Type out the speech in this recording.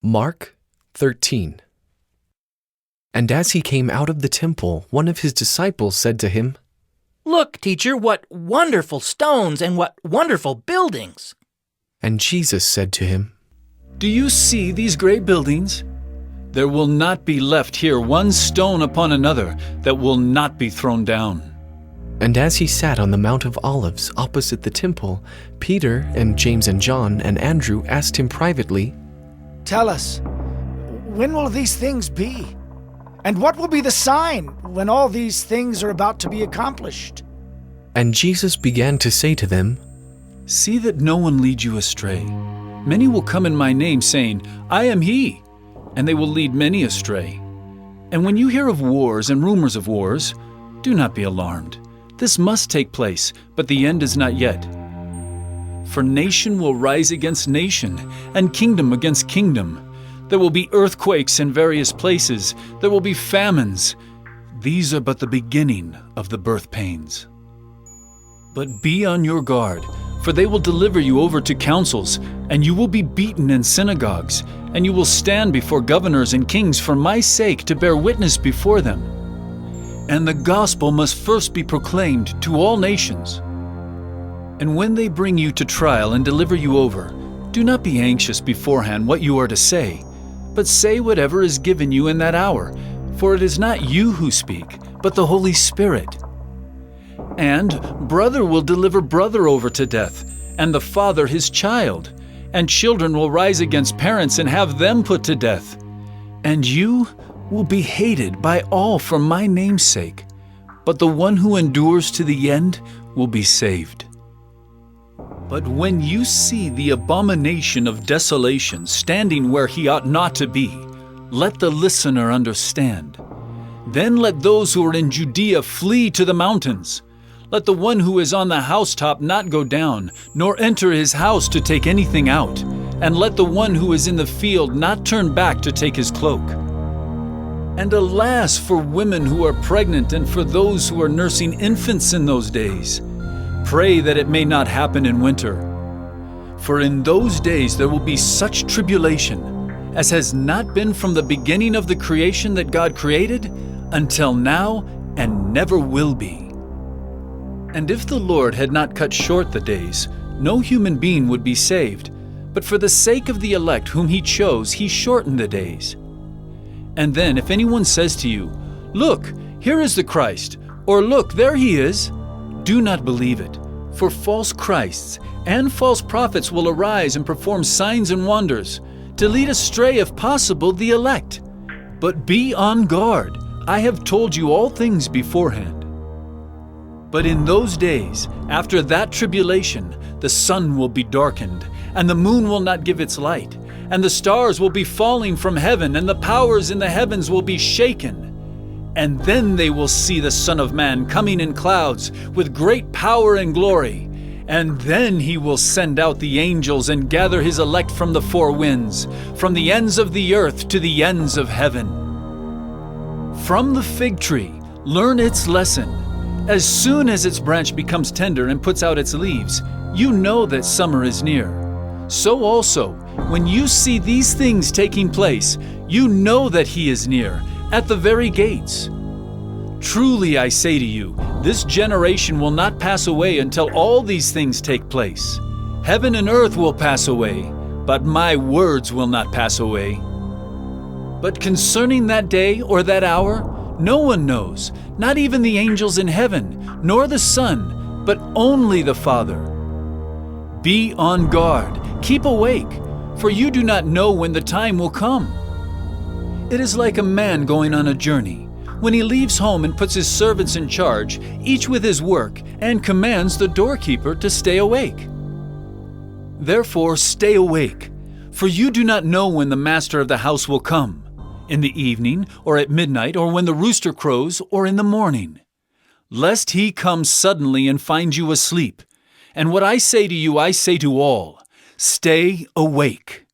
Mark 13. And as he came out of the temple, one of his disciples said to him, "Look, teacher, what wonderful stones and what wonderful buildings!" And Jesus said to him, "Do you see these great buildings? There will not be left here one stone upon another that will not be thrown down." And as he sat on the Mount of Olives opposite the temple, Peter and James and John and Andrew asked him privately, "Tell us, when will these things be? And what will be the sign when all these things are about to be accomplished?" And Jesus began to say to them, "See that no one leads you astray. Many will come in my name, saying, 'I am he,' and they will lead many astray. And when you hear of wars and rumors of wars, do not be alarmed. This must take place, but the end is not yet. For nation will rise against nation, and kingdom against kingdom. There will be earthquakes in various places. There will be famines. These are but the beginning of the birth pains. But be on your guard, for they will deliver you over to councils, and you will be beaten in synagogues, and you will stand before governors and kings for my sake to bear witness before them. And the gospel must first be proclaimed to all nations. And when they bring you to trial and deliver you over, do not be anxious beforehand what you are to say, but say whatever is given you in that hour, for it is not you who speak, but the Holy Spirit. And brother will deliver brother over to death, and the father his child, and children will rise against parents and have them put to death. And you will be hated by all for my name's sake, but the one who endures to the end will be saved. But when you see the abomination of desolation standing where he ought not to be, let the listener understand. Then let those who are in Judea flee to the mountains. Let the one who is on the housetop not go down, nor enter his house to take anything out. And let the one who is in the field not turn back to take his cloak. And alas for women who are pregnant and for those who are nursing infants in those days. Pray that it may not happen in winter. For in those days there will be such tribulation as has not been from the beginning of the creation that God created until now and never will be. And if the Lord had not cut short the days, no human being would be saved. But for the sake of the elect whom he chose, he shortened the days. And then if anyone says to you, 'Look, here is the Christ,' or 'Look, there he is,' do not believe it, for false Christs and false prophets will arise and perform signs and wonders, to lead astray, if possible, the elect. But be on guard. I have told you all things beforehand. But in those days, after that tribulation, the sun will be darkened, and the moon will not give its light, and the stars will be falling from heaven, and the powers in the heavens will be shaken. And then they will see the Son of Man coming in clouds with great power and glory. And then he will send out the angels and gather his elect from the four winds, from the ends of the earth to the ends of heaven. From the fig tree, learn its lesson. As soon as its branch becomes tender and puts out its leaves, you know that summer is near. So also, when you see these things taking place, you know that he is near, at the very gates. Truly I say to you, this generation will not pass away until all these things take place. Heaven and earth will pass away, but my words will not pass away. But concerning that day or that hour, no one knows, not even the angels in heaven, nor the Son, but only the Father. Be on guard, keep awake, for you do not know when the time will come. It is like a man going on a journey, when he leaves home and puts his servants in charge, each with his work, and commands the doorkeeper to stay awake. Therefore stay awake, for you do not know when the master of the house will come, in the evening, or at midnight, or when the rooster crows, or in the morning, lest he come suddenly and find you asleep. And what I say to you, I say to all, stay awake.